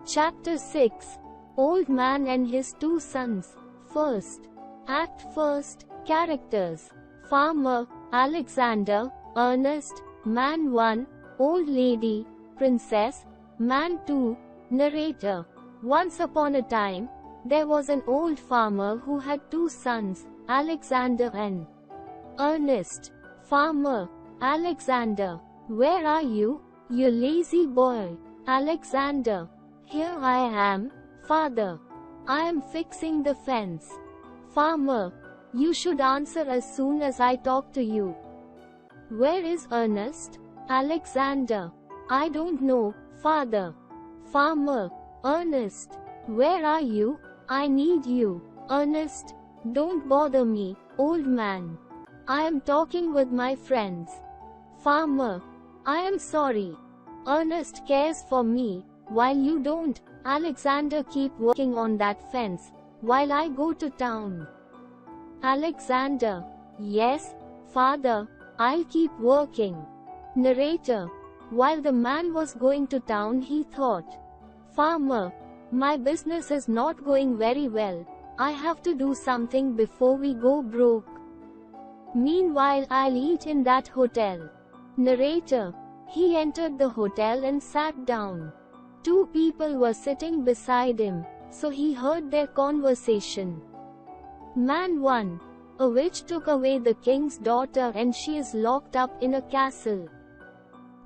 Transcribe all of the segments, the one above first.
Chapter 6. Old Man and His Two Sons. First. Act first. Characters. Farmer, Alexander, Ernest, Man 1, Old Lady, Princess, Man 2, Narrator. Once upon a time, there was an old farmer who had two sons, Alexander and Ernest. Farmer, Alexander, where are you, you lazy boy? Alexander, here I am, father. I am fixing the fence. Farmer, you should answer as soon as I talk to you. Where is Ernest? Alexander, I don't know, father. Farmer, Ernest, where are you? I need you. Ernest, don't bother me, old man. I am talking with my friends. Farmer, I am sorry. Ernest cares for me, while you don't. Alexander, keep working on that fence, while I go to town. Alexander, yes, father, I'll keep working. Narrator, while the man was going to town he thought, Farmer, my business is not going very well. I have to do something before we go broke. Meanwhile I'll eat in that hotel. Narrator, he entered the hotel and sat down. Two people were sitting beside him, so he heard their conversation. Man 1. A witch took away the king's daughter and she is locked up in a castle.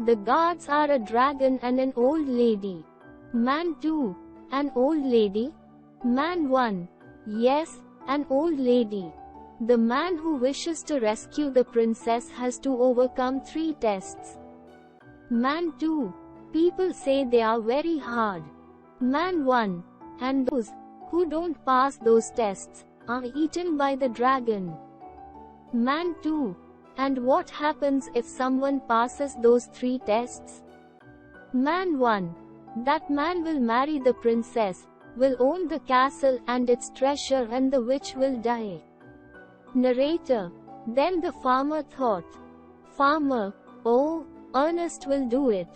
The guards are a dragon and an old lady. Man 2. An old lady? Man 1. Yes, an old lady. The man who wishes to rescue the princess has to overcome 3 tests. Man 2. People say they are very hard. Man 1. And those who don't pass those tests are eaten by the dragon. Man 2. And what happens if someone passes those 3 tests? Man 1. That man will marry the princess, will own the castle and its treasure, and the witch will die. Narrator. Then the farmer thought, Farmer, oh, Ernest will do it.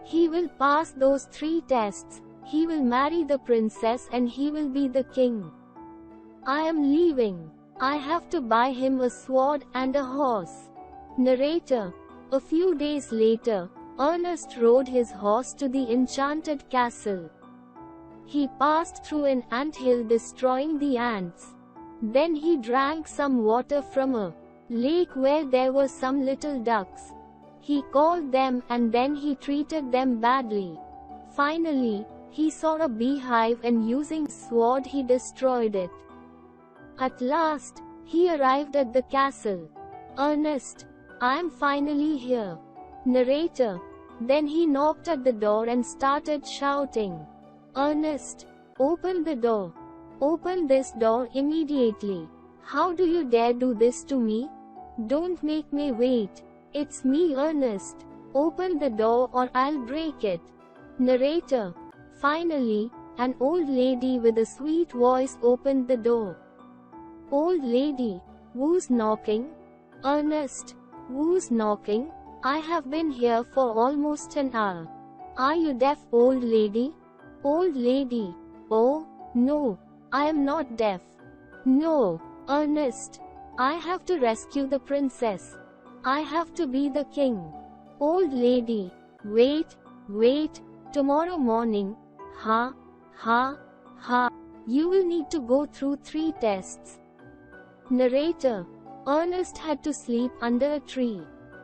He will pass those 3 tests, he will marry the princess and he will be the king. I am leaving. I have to buy him a sword and a horse. Narrator. A few days later, Ernest rode his horse to the enchanted castle. He passed through an anthill destroying the ants. Then he drank some water from a lake where there were some little ducks. He called them and then he treated them badly. Finally, he saw a beehive and using a sword he destroyed it. At last, he arrived at the castle. Ernest, I am finally here. Narrator. Then he knocked at the door and started shouting, Ernest, open the door. Open this door immediately. How do you dare do this to me? Don't make me wait. It's me, Ernest. Open the door or I'll break it. Narrator. Finally, an old lady with a sweet voice opened the door. Old lady, who's knocking? Ernest, who's knocking? I have been here for almost an hour. Are you deaf, old lady? Old lady, oh, no, I am not deaf. No, Ernest, I have to rescue the princess. I have to be the king. Old lady, wait, tomorrow morning, ha, you will need to go through 3 tests. Narrator. Ernest had to sleep under a tree.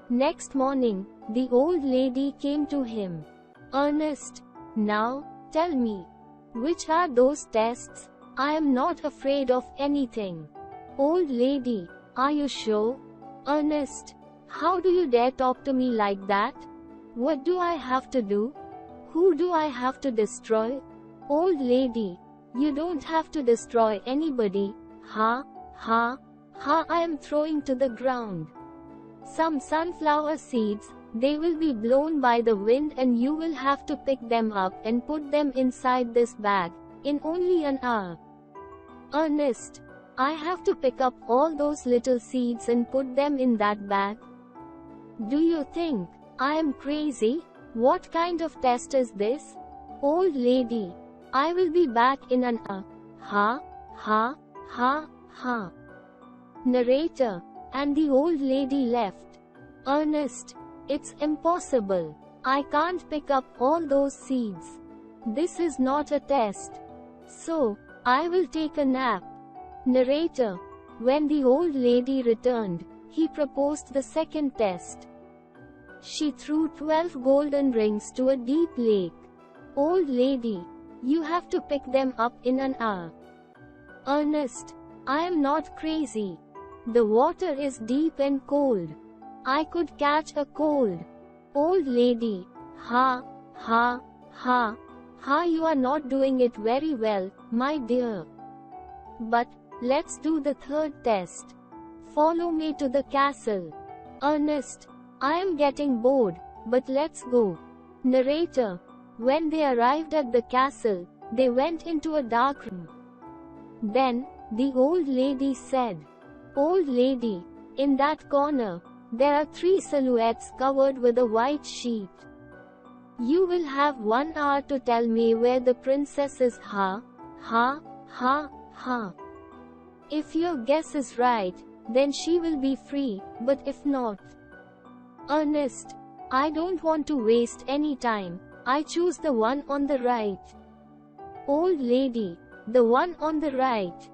Next morning, the old lady came to him. Ernest, now, tell me, which are those tests? I am not afraid of anything. Old lady, are you sure? Ernest, how do you dare talk to me like that? What do I have to do? Who do I have to destroy? Old lady, you don't have to destroy anybody. Ha, I am throwing to the ground some sunflower seeds. They will be blown by the wind and you will have to pick them up and put them inside this bag, in only an hour. Ernest, I have to pick up all those little seeds and put them in that bag. Do you think I am crazy? What kind of test is this? Old lady, I will be back in an hour. Ha, ha, ha, ha. Narrator. And the old lady left. Ernest. It's impossible. I can't pick up all those seeds. This is not a test. So, I will take a nap. Narrator. When the old lady returned, he proposed the second test. She threw 12 golden rings to a deep lake. Old lady. You have to pick them up in an hour. Ernest. I am not crazy. The water is deep and cold. I could catch a cold. Old lady. Ha, ha, ha, ha. You are not doing it very well, my dear. But, let's do the third test. Follow me to the castle. Ernest. I am getting bored, but let's go. Narrator. When they arrived at the castle, they went into a dark room. Then, the old lady said, Old lady, in that corner, there are 3 silhouettes covered with a white sheet. You will have 1 hour to tell me where the princess is. Ha, ha, ha, ha. If your guess is right, then she will be free, but if not. Ernest. I don't want to waste any time. I choose the one on the right. Old lady. The one on the right.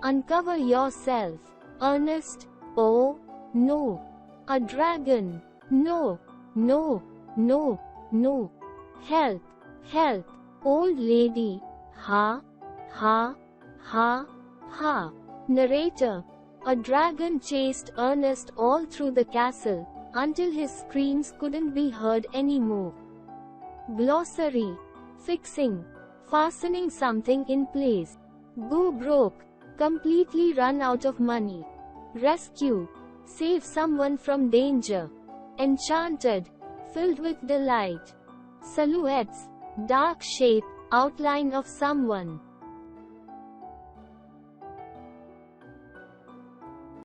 Uncover yourself. Ernest. Oh, no. A dragon. No, no, no, no. Help, help. Old lady. Ha, ha, ha, ha. Narrator. A dragon chased Ernest all through the castle, until his screams couldn't be heard anymore. Glossary. Fixing. Fastening something in place. Go broke. Completely run out of money. Rescue. Save someone from danger. Enchanted. Filled with delight. Silhouettes. Dark shape, outline of someone.